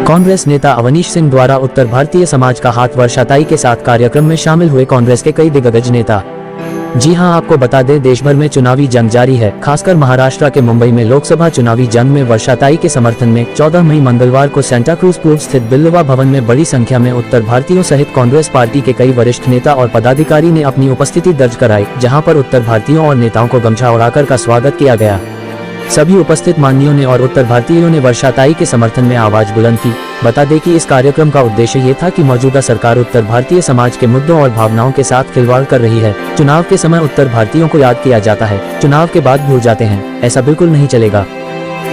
कांग्रेस नेता अवनीश सिंह द्वारा उत्तर भारतीय समाज का हाथ वर्षाताई के साथ कार्यक्रम में शामिल हुए कांग्रेस के कई दिग्गज नेता। जी हां, आपको बता दें, देश भर में चुनावी जंग जारी है। खासकर महाराष्ट्र के मुंबई में लोकसभा चुनावी जंग में वर्षाताई के समर्थन में 14 मई मंगलवार को सेंटा क्रूज पूर्व स्थित बिल्वा भवन में बड़ी संख्या में उत्तर भारतीयों सहित कांग्रेस पार्टी के कई वरिष्ठ नेता और पदाधिकारी ने अपनी उपस्थिति दर्ज कराई, जहां पर उत्तर भारतीयों और नेताओं को गमछा ओढ़ाकर का स्वागत किया गया। सभी उपस्थित मान्यों ने और उत्तर भारतीयों ने वर्षाताई के समर्थन में आवाज बुलंद की। बता दें कि इस कार्यक्रम का उद्देश्य ये था कि मौजूदा सरकार उत्तर भारतीय समाज के मुद्दों और भावनाओं के साथ खिलवाड़ कर रही है। चुनाव के समय उत्तर भारतीयों को याद किया जाता है, चुनाव के बाद भूल जाते हैं, ऐसा बिल्कुल नहीं चलेगा।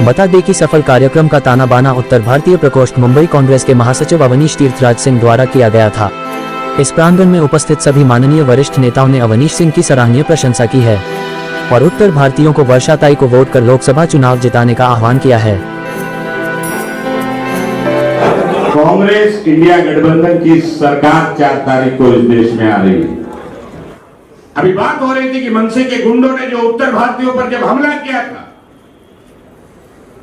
बता दें कि सफल कार्यक्रम का ताना बाना उत्तर भारतीय प्रकोष्ठ मुंबई कांग्रेस के महासचिव अवनीश तीर्थराज सिंह द्वारा किया गया था। इस प्रांगण में उपस्थित सभी माननीय वरिष्ठ नेताओं ने अवनीश सिंह की सराहनीय प्रशंसा की है और उत्तर भारतीयों को वर्षाताई को वोट कर लोकसभा चुनाव जिताने का आह्वान किया है। कांग्रेस इंडिया गठबंधन की सरकार 4 तारीख को इस देश में आ रही है। अभी बात हो रही थी कि मनसे के गुंडों ने जो उत्तर भारतीयों पर जब हमला किया था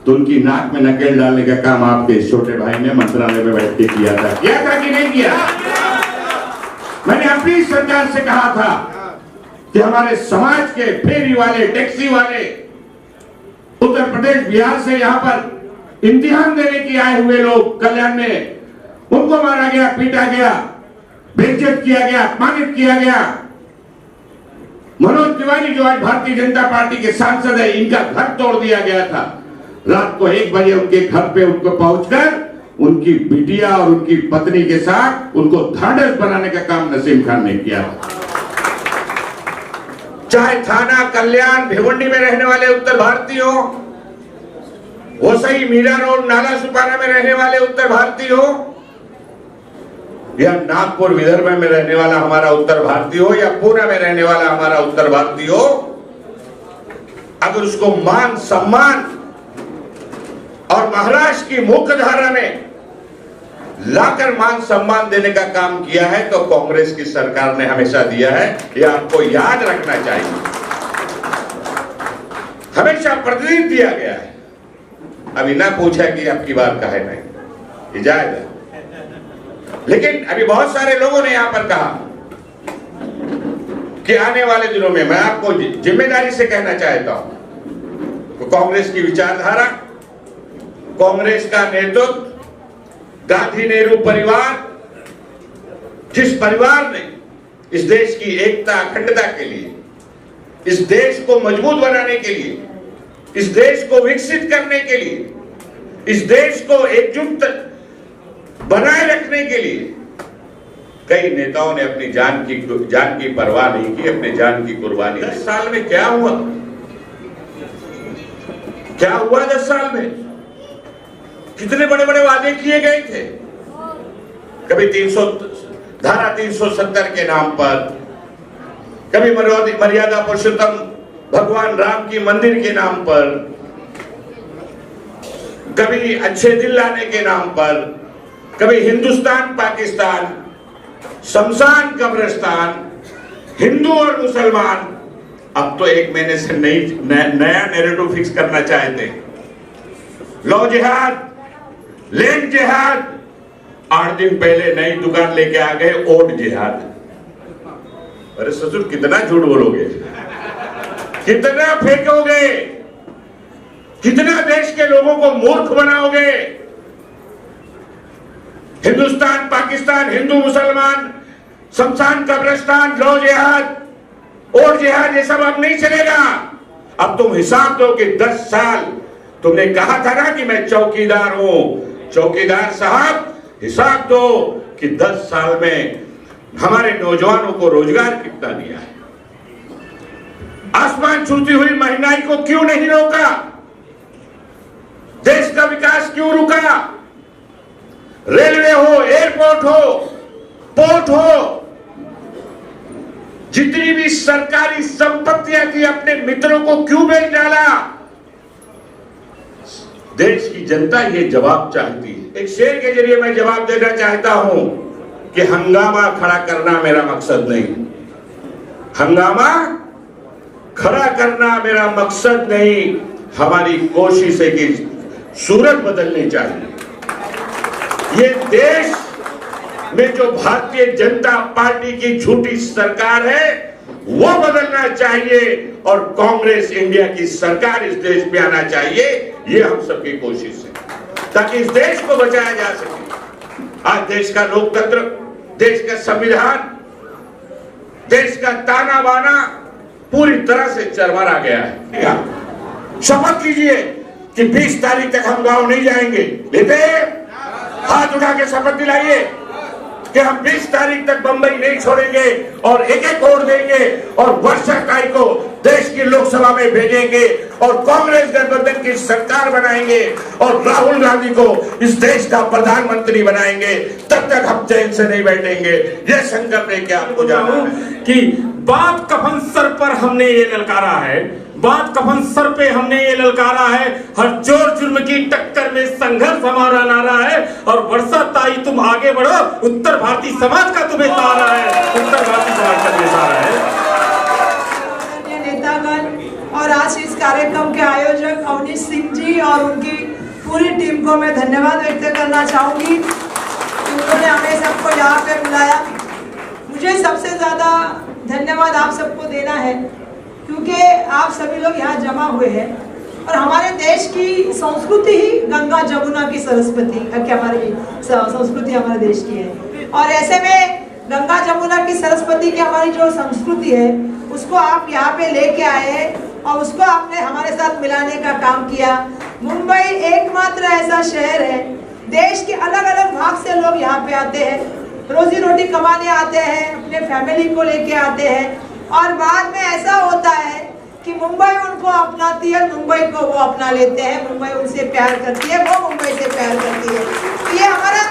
तो उनकी नाक में नकेल डालने का काम आपके छोटे भाई ने मंत्रालय में बैठ के किया था कि नहीं किया? मैंने अपनी सरकार से कहा था कि हमारे समाज के फेरी वाले, टैक्सी वाले, उत्तर प्रदेश बिहार से यहां पर इम्तिहान देने के आए हुए लोग कल्याण में, उनको मारा गया, पीटा गया, बेइज्जत किया गया, अपमानित किया गया। मनोज तिवारी जो आज भारतीय जनता पार्टी के सांसद है, इनका घर तोड़ दिया गया था। रात को 1 बजे उनके घर पे उनको पहुंचकर उनकी बिटिया और उनकी पत्नी के साथ उनको ढांढस बनाने का काम नसीम खान ने किया। चाहे थाना, कल्याण, भिवंडी में रहने वाले उत्तर भारतीयों, वो सही मीरा रोड, नाला सुपारा में रहने वाले उत्तर भारतीय हो, या नागपुर विदर्भ में रहने वाला हमारा उत्तर भारतीय हो, या पुणे में रहने वाला हमारा उत्तर भारतीय हो, अगर उसको मान सम्मान और महाराष्ट्र की मुख्य धारा में लाकर मान सम्मान देने का काम किया है तो कांग्रेस की सरकार ने हमेशा दिया है। ये आपको याद रखना चाहिए। हमेशा प्रतिदिन दिया गया है। अभी ना पूछा कि आपकी बात कहे नहीं, इजाजत है। लेकिन अभी बहुत सारे लोगों ने यहां पर कहा कि आने वाले दिनों में, मैं आपको जिम्मेदारी से कहना चाहता हूं, तो कांग्रेस की विचारधारा, कांग्रेस का नेतृत्व, गांधी नेहरू परिवार, जिस परिवार ने इस देश की एकता, अखंडता के लिए, इस देश को मजबूत बनाने के लिए, इस देश को विकसित करने के लिए, इस देश को एकजुट बनाए रखने के लिए कई नेताओं ने अपनी जान की परवाह नहीं की, अपने जान की कुर्बानी। 10 साल में क्या हुआ? 10 साल में कितने बड़े बड़े वादे किए गए थे। कभी धारा 370 के नाम पर, कभी मर्यादा पुरुषोत्तम भगवान राम की मंदिर के नाम पर, कभी अच्छे दिल लाने के नाम पर, कभी हिंदुस्तान पाकिस्तान, शमशान कब्रिस्तान, हिंदू और मुसलमान। अब तो 1 महीने से नया नैरेटिव फिक्स करना चाहते हैं। लो जिहाद, लैंड जिहाद। 8 दिन पहले नई दुकान लेके आ गए, ओट जिहाद। अरे ससुर, कितना झूठ बोलोगे, कितना फेंकोगे, कितना देश के लोगों को मूर्ख बनाओगे। हिंदुस्तान पाकिस्तान, हिंदू मुसलमान, शमशान कब्रिस्तान, लो जिहाद, ओट जिहाद, ये सब अब नहीं चलेगा। अब तुम हिसाब दो कि 10 साल तुमने कहा था ना कि मैं चौकीदार हूं। चौकीदार साहब, हिसाब दो कि 10 साल में हमारे नौजवानों को रोजगार कितना दिया है। आसमान छूती हुई महंगाई को क्यों नहीं रोका? देश का विकास क्यों रुका? रेलवे हो, एयरपोर्ट हो, पोर्ट हो, जितनी भी सरकारी संपत्तियां थी, अपने मित्रों को क्यों बेच डाला? देश की जनता ये जवाब चाहती है। एक शेर के जरिए मैं जवाब देना चाहता हूं कि हंगामा खड़ा करना मेरा मकसद नहीं, हंगामा खड़ा करना मेरा मकसद नहीं, हमारी कोशिश है कि सूरत बदलनी चाहिए। ये देश में जो भारतीय जनता पार्टी की झूठी सरकार है वो बदलना चाहिए और कांग्रेस इंडिया की सरकार इस देश में आना चाहिए। ये हम सबकी कोशिश है ताकि इस देश को बचाया जा सके। आज देश का लोकतंत्र, देश का संविधान, देश का ताना बाना पूरी तरह से चरमरा गया है। शपथ कीजिए कि 20 तारीख तक हम गांव नहीं जाएंगे। लेते हैं? हाथ उठा के शपथ दिलाइए कि हम 20 तारीख तक बंबई नहीं छोड़ेंगे और एक एक वोट देंगे और वर्ष 27 को देश की लोकसभा में भेजेंगे और कांग्रेस गठबंधन की सरकार बनाएंगे और राहुल गांधी को इस देश का प्रधानमंत्री बनाएंगे। तब तक हम चैन से नहीं बैठेंगे। ये संकल्प लेके आपको जाना है कि बात कफन सर पर हमने ये ललकारा है, बात कफन सर पे हमने ये ललकारा है। हर जोर जुर्म की टक्कर में संघर्ष हमारा नारा है और वर्षा ताई तुम आगे बढ़ो, उत्तर भारतीय समाज का तुम्हें सहारा है, उत्तर भारतीय समाज का तुम्हें सहारा है। नेतागण और आज इस कार्यक्रम के आयोजक अवनीश सिंह जी और उनकी पूरी टीम को मैं धन्यवाद व्यक्त करना चाहूंगी। उन्होंने हमें सबको यहाँ पे बुलाया। मुझे सबसे ज्यादा धन्यवाद आप सबको देना है क्योंकि आप सभी लोग यहाँ जमा हुए हैं और हमारे देश की संस्कृति ही गंगा जमुना की सरस्वती की हमारी संस्कृति हमारे देश की है और ऐसे में गंगा जमुना की सरस्वती की हमारी जो संस्कृति है उसको आप यहाँ पे लेके आए हैं और उसको आपने हमारे साथ मिलाने का काम किया। मुंबई एकमात्र ऐसा शहर है, देश के अलग अलग भाग से लोग यहाँ पे आते हैं, रोजी रोटी कमाने आते हैं, अपने फैमिली को लेके आते हैं और बाद में ऐसा होता है कि मुंबई उनको अपनाती है, मुंबई को वो अपना लेते हैं, मुंबई उनसे प्यार करती है, वो मुंबई से प्यार करती है। तो ये हमारा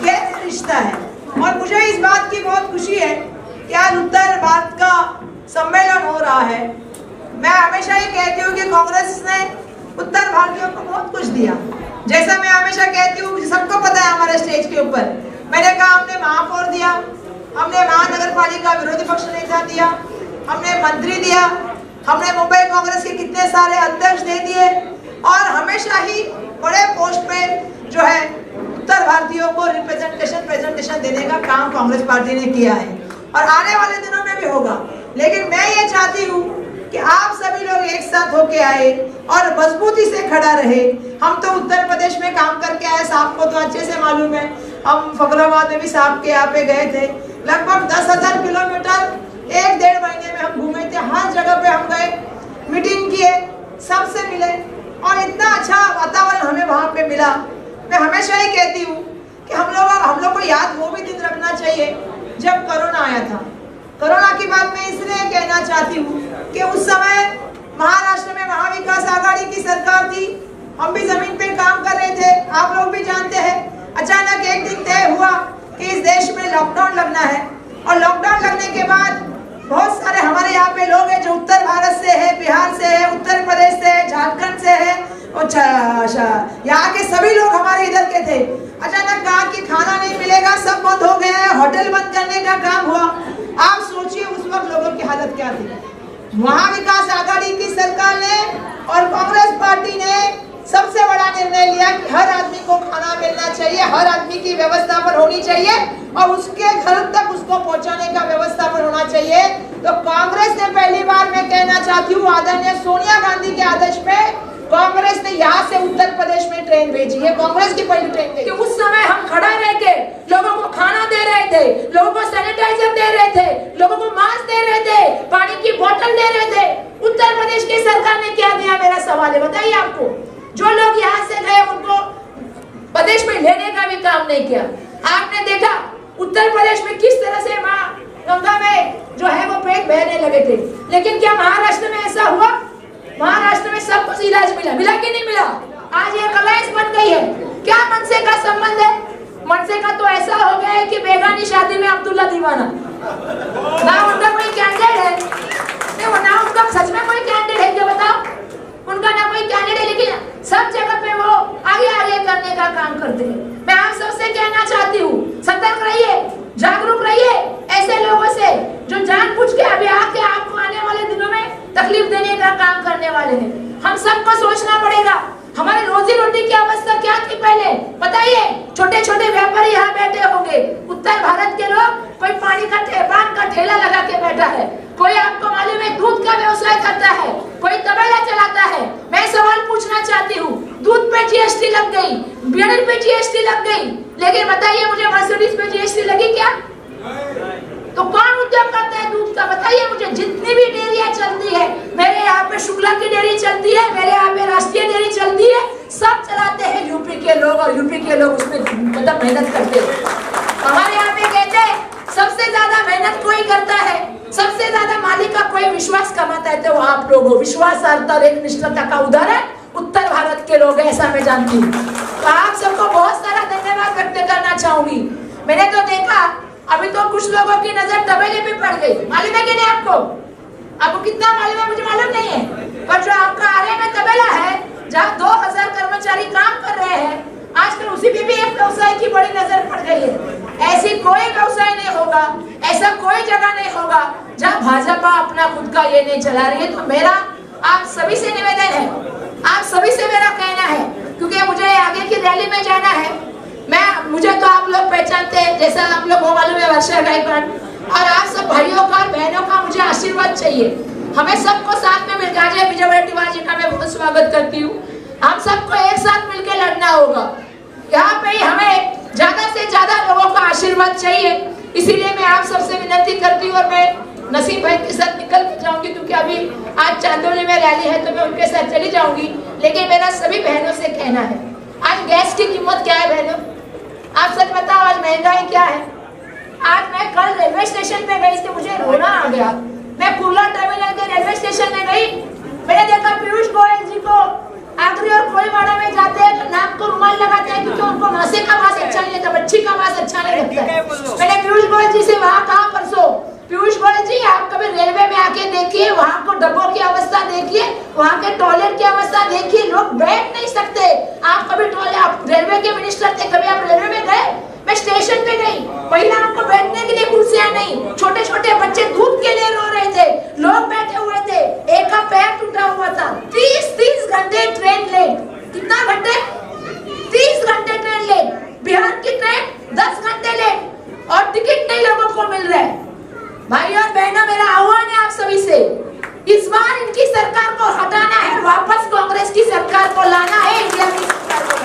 गहरा रिश्ता है और मुझे इस बात की बहुत खुशी है कि आज उत्तर भारत का सम्मेलन हो रहा है। मैं हमेशा ये कहती हूँ कि कांग्रेस ने उत्तर भारतीयों को बहुत कुछ दिया। जैसा मैं हमेशा कहती हूँ, सबको पता है हमारे स्टेज के ऊपर, मैंने कहा हमने महापौर दिया, हमने महानगर पालिका विरोधी पक्ष नेता दिया, हमने मंत्री दिया, हमने मुंबई कांग्रेस के कितने सारे अध्यक्ष दे दिए और हमेशा ही बड़े पोस्ट पे जो है उत्तर भारतीयों को प्रेजेंटेशन देने का काम कांग्रेस पार्टी ने किया है और आने वाले दिनों में भी होगा। लेकिन मैं ये चाहती हूँ कि आप सभी लोग एक साथ होके आए और मजबूती से खड़ा रहे। हम तो उत्तर प्रदेश में काम करके आए, साहब को तो अच्छे से मालूम है। हम फकराबाद में भी साहब के यहाँ पे गए थे, लगभग 10,000 किलोमीटर 1-1.5 महीने में हम घूमे थे। हर जगह पे हम गए, मीटिंग किए, सबसे मिले और इतना अच्छा वातावरण हमें वहाँ पे मिला। मैं हमेशा ही कहती हूँ कि हम लोग को याद वो भी दिन रखना चाहिए जब कोरोना आया था। कोरोना की बात मैं इसलिए कहना चाहती हूँ कि उस समय महाराष्ट्र में महाविकास आघाड़ी की सरकार थी, हम भी जमीन पे काम कर रहे थे, आप लोग भी जानते हैं। अचानक एक दिन तय हुआ कि इस देश में लॉकडाउन लगना है और लॉकडाउन लगने के बाद बहुत सारे हमारे यहाँ पे लोग हैं जो उत्तर भारत से है, बिहार से है, उत्तर प्रदेश से है, झारखंड से है और यहाँ के सभी लोग हमारे इधर के थे। अचानक कहा कि खाना नहीं मिलेगा, सब बंद हो गया है, होटल बंद करने का काम हुआ। आप सोचिए उस वक्त लोगों की हालत क्या थी। महाविकास आघाड़ी की सरकार ने और कांग्रेस पार्टी ने सबसे बड़ा निर्णय लिया कि हर आदमी को खाना मिलना चाहिए, हर आदमी की व्यवस्था पर होनी चाहिए और उसके घर तक उसको पहुंचाने का व्यवस्था पर होना चाहिए। तो कांग्रेस ने पहली बार, मैं कहना चाहती हूँ, आदरणीय सोनिया गांधी के आदेश पे कांग्रेस ने यहाँ से उत्तर प्रदेश में ट्रेन भेजी है, कांग्रेस की पहली ट्रेन थी। उस समय हम खड़ा रह के लोगों को खाना दे रहे थे, लोगों को सैनिटाइजर दे रहे थे, लोगों को मास्क दे रहे थे, पानी की बोतल दे रहे थे। उत्तर प्रदेश की सरकार ने क्या दिया, मेरा सवाल है, बताइए आपको। जो लोग यहाँ से गए उनको प्रदेश में लेने का भी काम नहीं किया। आपने देखा उत्तर प्रदेश में किस तरह से माँ गंगा में जो है वो पेट बहने लगे थे, लेकिन क्या महाराष्ट्र में ऐसा हुआ? महाराष्ट्र में सब कुछ इलाज मिला कि नहीं मिला? आज एक अलायंस बन गई है। क्या मनसे का संबंध है? मनसे का तो ऐसा हो गया है कि बेगानी शादी में अब्दुल्ला दीवाना, ना उनका कोई कैंडिडेट है, ना उनका सच में कोई कैंडिडेट है, क्या बताओ? उनका ना कोई कैंडिडेट, लेकिन सब जगह पे वो आगे करने का काम करते हैं। मैं आप सबसे कहना चाहती हूँ, सतर्क रहिए, जागरूक रहिए ऐसे लोगों से जो जानबूझ के अभी आके आपको आने वाले दिनों में तकलीफ देने का काम करने वाले हैं। हम सबको सोचना पड़ेगा, हमारे रोजी रोटी की अवस्था क्या थी पहले, बताइए। छोटे छोटे व्यापारी यहाँ बैठे होंगे, उत्तर भारत के लोग, कोई पानी का पान का ठेला लगा के बैठा है, कोई आपको मालूम है दूध का व्यवसाय करता है, कोई तबेला चलाता है। मैं सवाल पूछना चाहती हूँ, दूध पे जीएसटी लग गई, बियर पे जीएसटी लग गई, लेकिन बताइए मुझे मर्सिडीज पे जीएसटी लगी क्या? तो कौन उद्योग करता है दूध का? बताइए मुझे। जितनी भी डेयरियां चलती है, मेरे यहाँ पे शुक्ला की डेयरी चलती है, मेरे यहाँ पे राष्ट्रीय डेयरी चलती है, सब चलाते हैं यूपी के लोग, और यूपी के लोग उसमें मतलब मेहनत करते हैं। हमारे यहाँ पे कहते हैं सबसे ज्यादा मेहनत कोई करता है, सबसे ज्यादा मालिक का कोई विश्वास कमाता है तो वो आप लोग हो। विश्वासार्हता और एकनिष्ठता का उदाहरण उत्तर भारत के लोग, ऐसा मैं जानती हूँ। तो आप सबको बहुत सारा धन्यवाद व्यक्त करना चाहूंगी। मैंने तो देखा अभी तो कुछ लोगों की नजर तबेले पे पड़ गई, मालूम है कि नहीं आपको? आपको कितना मालूम है मुझे मालूम नहीं है, पर जो आपका आरे में तबेला है जहाँ 2000 कर्मचारी काम कर रहे हैं, आजकल उसी पे भी एक व्यवसाय की बड़ी नजर पड़ गई है। ऐसी कोई व्यवसाय नहीं होगा, ऐसा कोई जगह नहीं होगा जहाँ भाजपा अपना खुद का ये नहीं चला रही है। तो मेरा आप सभी से निवेदन है, आप सभी से मेरा कहना है, क्योंकि मुझे आगे की रैली में जाना है। मुझे तो आप लोग पहचानते हैं, जैसा आप लोग को मालूम है वर्षा गायकवाड़, और आप सब भाइयों का और बहनों का मुझे आशीर्वाद चाहिए। हमें सबको साथ में मिलकर, आज विजय वडेट्टीवार जी का मैं बहुत स्वागत करती हूँ। हम सबको एक साथ मिलकर लड़ना होगा। यहाँ पे हमें ज्यादा से ज्यादा लोगों का आशीर्वाद चाहिए, इसीलिए मैं आप सबसे विनती करती हूँ। और मैं नसीब भाई के साथ निकल जाऊंगी, क्योंकि अभी आज चांदोली में रैली है तो मैं उनके साथ चली जाऊंगी। लेकिन मेरा सभी बहनों से कहना है, आज गैस की कीमत क्या है बहनों? आप सच बताओ, आज महंगाई क्या है? आज मैं कल रेलवे स्टेशन पे गई थी, मुझे रोना आ गया। मैं कुर्ला टर्मिनल के रेलवे स्टेशन में गई, मैंने देखा पीयूष गोयल जी को आगरी और कोलवाड़ा में जाते हैं तो नाक को रुमाल लगाते हैं, क्योंकि उनको मासे का मांस अच्छा नहीं लगता, मच्छी का मांस अच्छा नहीं लगता है। मैंने पीयूष गोयल जी से वहाँ कहा परसों, पीयूष गोयल जी आप कभी रेलवे में आके देखिए, वहाँ को डब्बों की अवस्था देखिए, वहाँ के टॉयलेट की अवस्था देखिए, लोग बैठ नहीं सकते। आप कभी आप रेलवे के मिनिस्टर थे, कभी आप रेलवे में गए? मैं स्टेशन पे गई, महिला आपको बैठने के लिए कुर्सियां नहीं, छोटे छोटे बच्चे दूध के लिए रो रहे थे, लोग बैठे हुए थे, एक का पैर टूटा हुआ था। 30 घंटे ट्रेन लेट। कितना घंटे? 30 घंटे ट्रेन लेट। बिहार की ट्रेन 10 घंटे लेट, और टिकट नहीं लोगों को मिल रहा है। भाई और बहनों, मेरा आह्वान है आप सभी से, इस बार इनकी सरकार को हटाना है, वापस कांग्रेस की सरकार को लाना है, इंडिया की सरकार को।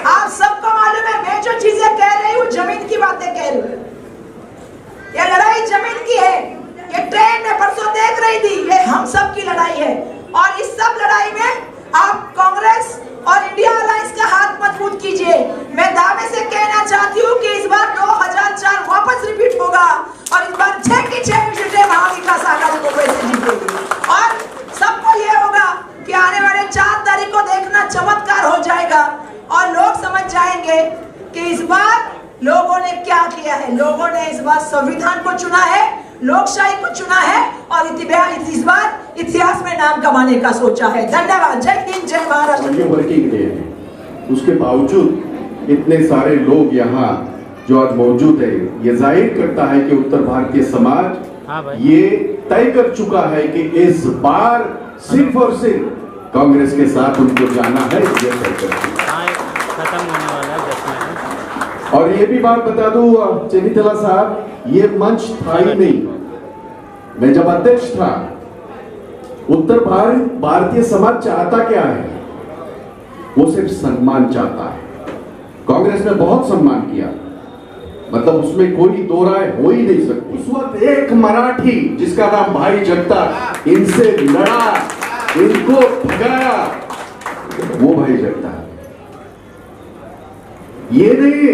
आप सबको मालूम है मैं जो चीजें कह रही हूँ जमीन की बातें कह रही हूँ। ये लड़ाई जमीन की है। ये ट्रेन में परसों देख रही थी, ये हम सब की लड़ाई है। और इस सब लड़ाई में आप कांग्रेस और इंडिया अलायंस का हाथ मजबूत कीजिए। मैं दावे से कहना चाहती हूँ कि इस बार 2004 वापस रिपीट होगा, और इस बार 6 की 6 सीटें महाविकास आघाड़ी को वैसे जीतेगी। और सबको ये होगा कि आने वाले 4 तारीख को देखना चमत्कार हो जाएगा, और लोग समझ जाएंगे कि इस बार लोगों ने क्या किया है। लोगों ने इस बार संविधान को चुना है, लोकशाही को चुना है, और इस बार इतिहास में नाम कमाने का सोचा है। धन्यवाद। जय हिंद, जय महाराष्ट्र। वर्किंग डे है, उसके बावजूद इतने सारे लोग यहाँ जो आज मौजूद है, ये जाहिर करता है कि उत्तर भारतीय समाज ये तय कर चुका है कि इस बार सिर्फ और सिर्फ कांग्रेस के साथ उनको जाना है। ये तय कर चुका है। खत्म होने वाला है 10 मिनट। और ये भी बात बता दूं चेनितला साहब, ये मंच था ही नहीं। मैं जब अध्यक्ष था, उत्तर भारतीय समाज चाहता क्या है? वो सिर्फ सम्मान चाहता है। कांग्रेस ने बहुत सम्मान किया, मतलब उसमें कोई दो राय हो ही नहीं सकती। उस वक्त एक मराठी जिसका नाम भाई जगताप, इनसे लड़ा, इनको भगाया, वो भाई जगताप। ये नहीं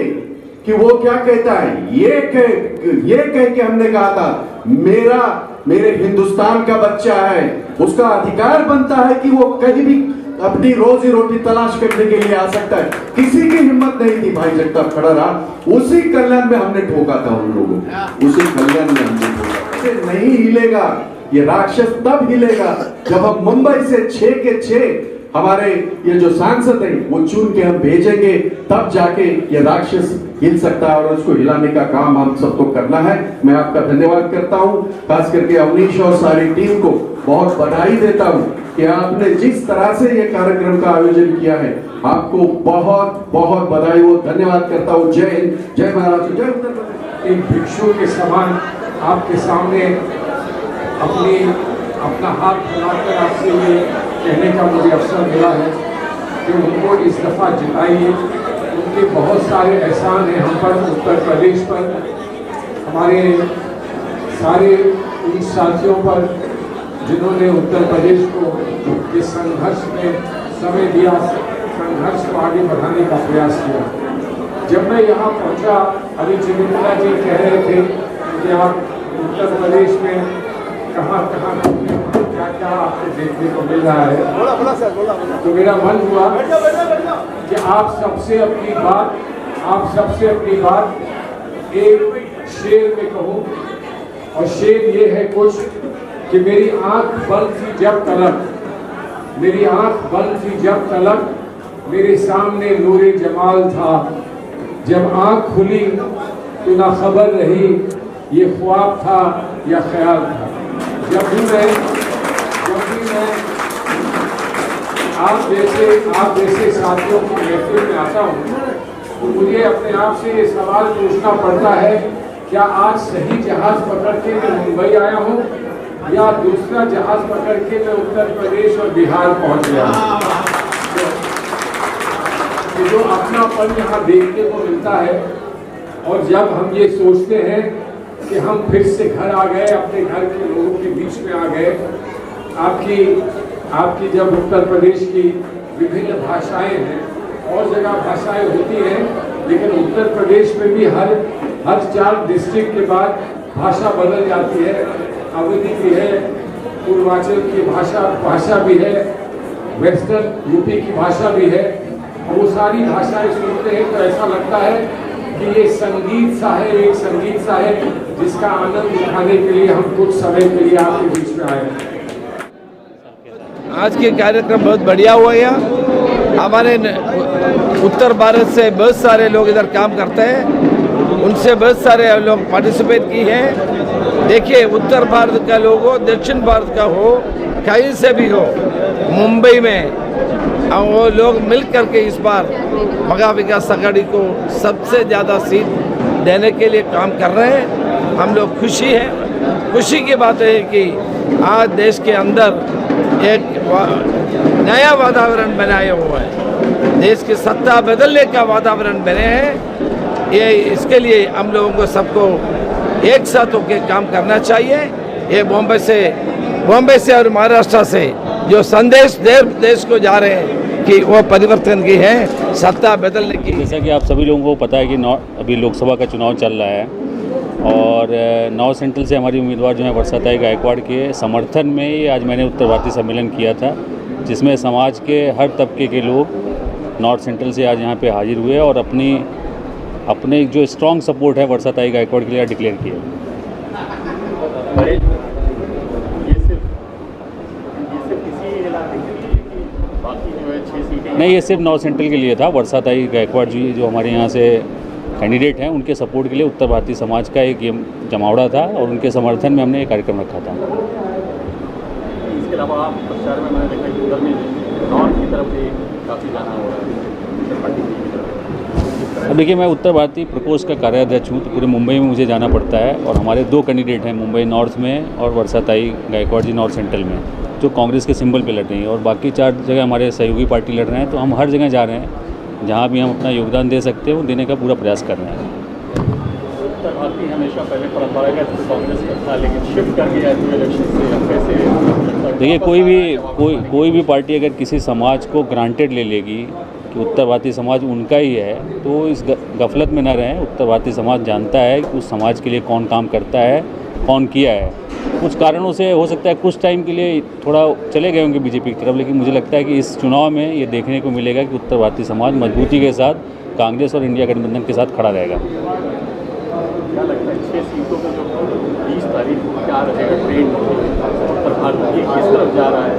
कि वो क्या कहता है, ये कह के हमने कहा था मेरे हिंदुस्तान का बच्चा है, उसका अधिकार बनता है कि वो कहीं भी अपनी रोजी रोटी तलाश करने के लिए आ सकता है। किसी की हिम्मत नहीं थी, भाई जगताप खड़ा रहा। उसी कल्याण में हमने ठोका था उन लोगों को, उसी कल्याण में हमने ठोका। नहीं हिलेगा ये राक्षस, तब हिलेगा जब हम मुंबई से 6 के 6 हमारे ये जो सांसद हैं वो चुन के हम भेजेंगे, तब जाके ये राक्षस हिल सकता है और उसको हिलाने का काम हम सबको करना है। मैं आपका धन्यवाद करता हूं, खास करके अवनीश और सारी टीम को बहुत बधाई देता हूं कि आपने जिस तरह से ये कार्यक्रम का आयोजन किया है, आपको बहुत बहुत बधाई हो, धन्यवाद करता हूं। जय हिंद, जय महाराष्ट्र, जय उत्तर प्रदेश। एक भिक्षु के समान आपके सामने अपना हाथ फैलाकर आपसे ये कहने का मुझे अवसर मिला है कि उनको इस दफ़ा जिताइए। उनके बहुत सारे एहसान हैं हम पर, उत्तर प्रदेश पर, हमारे सारे उन साथियों पर जिन्होंने उत्तर प्रदेश को इस संघर्ष में समय दिया, संघर्ष को आगे बढ़ाने का प्रयास किया। जब मैं यहाँ पहुँचा, अभी चंद्रिका जी कह रहे थे कि आप उत्तर प्रदेश में कहाँ क्या क्या आपको देखने को मिल रहा है, तो मेरा मन हुआ कि आप सबसे अपनी बात एक शेर में कहूँ, और शेर ये है कुछ कि मेरी आंख बंद थी जब तलक मेरे सामने नूरे जमाल था, जब आंख खुली तो ना खबर रही ये ख्वाब था या ख्याल था। जब भी मैं आप जैसे साथियों की महफिल में आता हूँ तो मुझे अपने आप से ये सवाल पूछना पड़ता है, क्या आज सही जहाज पकड़ के मैं मुंबई आया हूँ या दूसरा जहाज पकड़ के मैं उत्तर प्रदेश और बिहार पहुँच गया हूँ। तो जो अपनापन यहाँ देखने को मिलता है, और जब हम ये सोचते हैं कि हम फिर से घर आ गए, अपने घर के लोगों के बीच में आ गए। आपकी जब उत्तर प्रदेश की विभिन्न भाषाएं हैं, और जगह भाषाएं होती हैं, लेकिन उत्तर प्रदेश में भी हर 4 डिस्ट्रिक्ट के बाद भाषा बदल जाती है। अवधी भी है, पूर्वांचल की भाषा भी है, वेस्टर्न यूपी की भाषा भी है। वो सारी भाषाएं सुनते हैं तो ऐसा लगता है कि ये एक संगीत सा है जिसका आनंद उठाने के लिए हम कुछ समय के लिए आपके बीच में आए हैं। आज के कार्यक्रम बहुत बढ़िया हुआ। यहाँ हमारे उत्तर भारत से बहुत सारे लोग इधर काम करते हैं, उनसे बहुत सारे लोग पार्टिसिपेट की हैं। देखिए, उत्तर भारत का लोग हो, दक्षिण भारत का हो, कहीं से भी हो, मुंबई में वो लोग मिल करके इस बार महा विकास आघाड़ी को सबसे ज़्यादा सीट देने के लिए काम कर रहे हैं। हम लोग खुशी की बात है कि आज देश के अंदर एक नया वातावरण बनाया हुआ है, देश की सत्ता बदलने का वातावरण बने हैं। ये इसके लिए हम लोगों को सबको एक साथ होकर काम करना चाहिए। ये बॉम्बे से और महाराष्ट्र से जो संदेश देश को जा रहे हैं कि वो परिवर्तन की है, सत्ता बदलने की। जैसा कि आप सभी लोगों को पता है कि अभी लोकसभा का चुनाव चल रहा है, और नॉर्थ सेंट्रल से हमारी उम्मीदवार जो है वर्षाताई गायकवाड़ के समर्थन में ही आज मैंने उत्तर भारतीय सम्मेलन किया था, जिसमें समाज के हर तबके के लोग नॉर्थ सेंट्रल से आज यहाँ पे हाजिर हुए और अपने जो स्ट्रॉन्ग सपोर्ट है वर्षाताई गायकवाड़ के लिए डिक्लेयर किया। नहीं, ये सिर्फ नॉर्थ सेंट्रल के लिए था। वर्षाताई गायकवाड़ जी जो हमारे यहाँ से कैंडिडेट हैं, उनके सपोर्ट के लिए उत्तर भारतीय समाज का एक ये जमावड़ा था, और उनके समर्थन में हमने ये कार्यक्रम रखा था। इसके अलावा आप प्रचार में मैंने देखा कि उधर में नॉर्थ की तरफ भी काफ़ी जाना हो रहा है। अब देखिए, मैं उत्तर भारतीय प्रकोष्ठ का कार्याध्यक्ष हूँ, तो पूरे मुंबई में मुझे जाना पड़ता है, और हमारे 2 कैंडिडेट हैं मुंबई नॉर्थ में और वर्षाताई गायकवाड़ जी नॉर्थ सेंट्रल में, जो कांग्रेस के सिंबल पे लड़ रही हैं, और बाकी 4 जगह हमारे सहयोगी पार्टी लड़ रहे हैं। तो हम हर जगह जा रहे हैं, जहाँ भी हम अपना योगदान दे सकते हैं वो देने का पूरा प्रयास कर रहे हैं। उत्तर भारतीय हमेशा पहले परंपरागत कांग्रेस का था, लेकिन शिफ्ट कर गया है इलेक्शन से। कैसे देखिए, कोई भी पार्टी अगर किसी समाज को ग्रांटेड ले लेगी कि उत्तर भारतीय समाज उनका ही है, तो इस गफलत में न रहें। उत्तर भारतीय समाज जानता है कि उस समाज के लिए कौन काम करता है, कौन किया है। कुछ कारणों से हो सकता है कुछ टाइम के लिए थोड़ा चले गए होंगे बीजेपी की तरफ, लेकिन मुझे लगता है कि इस चुनाव में ये देखने को मिलेगा कि उत्तर भारतीय समाज मजबूती के साथ कांग्रेस और इंडिया गठबंधन के साथ खड़ा रहेगा। क्या लगता है 6 सीटों का जो 20 तारीख को क्या रहेगा ट्रेंड उत्तर भारतीय किस तरफ जा रहा है,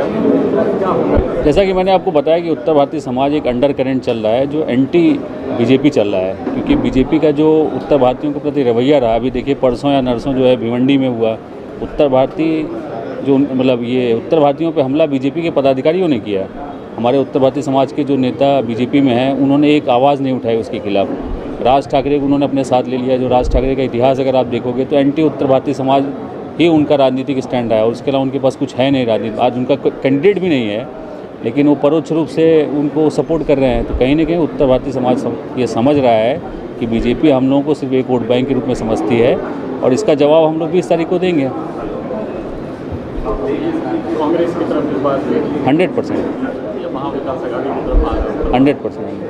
क्या होगा? जैसा कि मैंने आपको बताया कि उत्तर भारतीय समाज एक अंडर करेंट चल रहा है जो एंटी बीजेपी चल रहा है, क्योंकि बीजेपी का जो उत्तर भारतीयों के प्रति रवैया रहा, अभी देखिए परसों या नरसों जो है भिवंडी में हुआ, उत्तर भारतीय जो मतलब ये उत्तर भारतीयों पे हमला बीजेपी के पदाधिकारियों ने किया। हमारे उत्तर भारतीय समाज के जो नेता बीजेपी में हैं उन्होंने एक आवाज़ नहीं उठाई उसके खिलाफ। राज ठाकरे को उन्होंने अपने साथ ले लिया। जो राज ठाकरे का इतिहास अगर आप देखोगे तो एंटी उत्तर भारतीय समाज ही उनका राजनीतिक स्टैंड है और उसके अलावा उनके पास कुछ है नहीं राजनीति। आज उनका कैंडिडेट भी नहीं है, लेकिन वो परोक्ष रूप से उनको सपोर्ट कर रहे हैं। तो कहीं ना कहीं उत्तर भारतीय समाज ये समझ रहा है कि बीजेपी हम लोगों को सिर्फ एक वोट बैंक के रूप में समझती है और इसका जवाब हम लोग 20 तारीख को देंगे। कांग्रेस की तरफ इस बात से 100% महाविकास आघाड़ी की तरफ आ रहा है। 100%।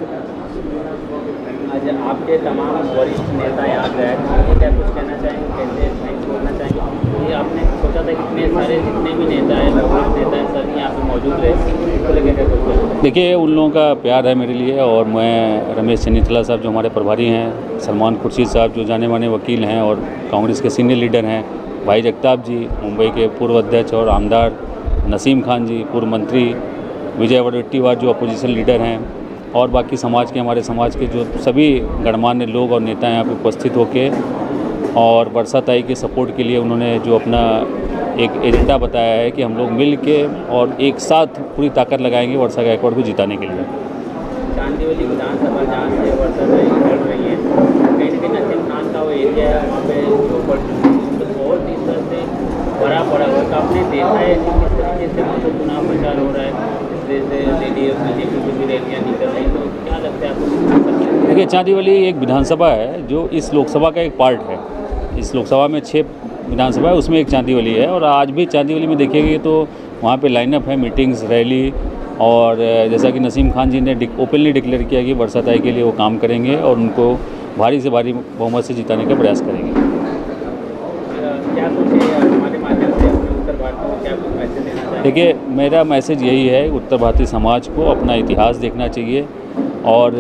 आज आपके तमाम वरिष्ठ नेता यहाँ गए, क्या कुछ कहना चाहेंगे, कैसे थैंक्स बोलना चाहेंगे? ये आपने सोचा था कि इतने सारे जितने भी नेता हैं, वरिष्ठ नेता हैं, सर यहाँ पे मौजूद रहे, इसको लेकर क्या कुछ? देखिए उन लोगों का प्यार है मेरे लिए और मैं रमेश चन्नीथला साहब जो हमारे प्रभारी हैं, सलमान खुर्शीद साहब जो जाने माने वकील हैं और कांग्रेस के सीनियर लीडर हैं, भाई जगताप जी मुंबई के पूर्व अध्यक्ष और आमदार, नसीम खान जी पूर्व मंत्री, विजय वडेट्टीवार जो अपोजिशन लीडर हैं और बाकी समाज के हमारे समाज के जो सभी गणमान्य लोग और नेता यहाँ पे उपस्थित होके और वर्षा ताई के सपोर्ट के लिए उन्होंने जो अपना एक एजेंडा बताया है कि हम लोग मिल के और एक साथ पूरी ताकत लगाएंगे वर्षा गायकवाड़ को जिताने के लिए। चांदीवली विधानसभा जहाँ से वर्षा ताई लड़ रही है, कहीं ना कहीं नसीम खान का वो एरिया है, वहाँ पे बहुत इस तरह से भरा पड़ा हुआ है। आपने देखा है कि किस तरीके से मतलब चुनाव प्रचार हो रहा है, जैसे लेडी बीजेपी की भी रैलियाँ निकल रही, तो क्या लगता है आपको? देखिए चांदीवली एक विधानसभा है जो इस लोकसभा का एक पार्ट है। इस लोकसभा में 6 विधानसभा है, उसमें एक चांदीवली है और आज भी चांदीवली में देखिएगा तो वहाँ पे लाइनअप है, मीटिंग्स, रैली और जैसा कि नसीम खान जी ने ओपनली डिक्लेयर किया कि वर्षा ताई के लिए वो काम करेंगे और उनको भारी से भारी बहुमत से जिताने का प्रयास करेंगे। क्या कुछ हमारे माध्यम से उत्तर भारत को क्या कुछ मैसेज देना चाहिए? देखिए मेरा मैसेज यही है, उत्तर भारतीय समाज को अपना इतिहास देखना चाहिए और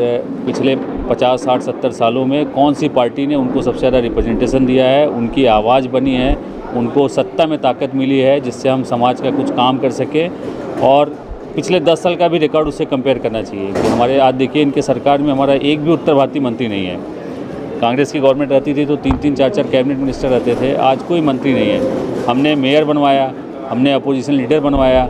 पिछले 50, 60, 70 सालों में कौन सी पार्टी ने उनको सबसे ज़्यादा रिप्रेजेंटेशन दिया है, उनकी आवाज़ बनी है, उनको सत्ता में ताकत मिली है जिससे हम समाज का कुछ काम कर सकें और पिछले 10 साल का भी रिकॉर्ड उससे कंपेयर करना चाहिए कि हमारे आज देखिए इनके सरकार में हमारा एक भी उत्तर भारतीय मंत्री नहीं है। कांग्रेस की गवर्नमेंट रहती थी तो 3-3, 4-4 कैबिनेट मिनिस्टर रहते थे, आज कोई मंत्री नहीं है। हमने मेयर बनवाया, हमने अपोजिशन लीडर बनवाया,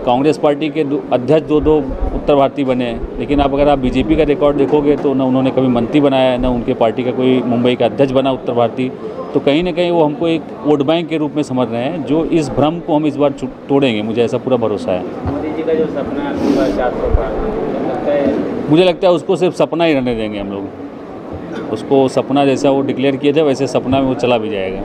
कांग्रेस पार्टी के अध्यक्ष 2 उत्तर भारतीय बने, लेकिन अब अगर आप बीजेपी का रिकॉर्ड देखोगे तो ना उन्होंने कभी मंत्री बनाया, ना उनके पार्टी का कोई मुंबई का अध्यक्ष बना उत्तर भारतीय। तो कहीं ना कहीं वो हमको एक वोट बैंक के रूप में समझ रहे हैं, जो इस भ्रम को हम इस बार तोड़ेंगे, मुझे ऐसा पूरा भरोसा है। मोदी जी का जो सपना है 400 का, मुझे लगता है उसको सिर्फ सपना ही रहने देंगे हम लोग। उसको सपना जैसा वो डिक्लेयर किए थे वैसे सपना में वो चला भी जाएगा।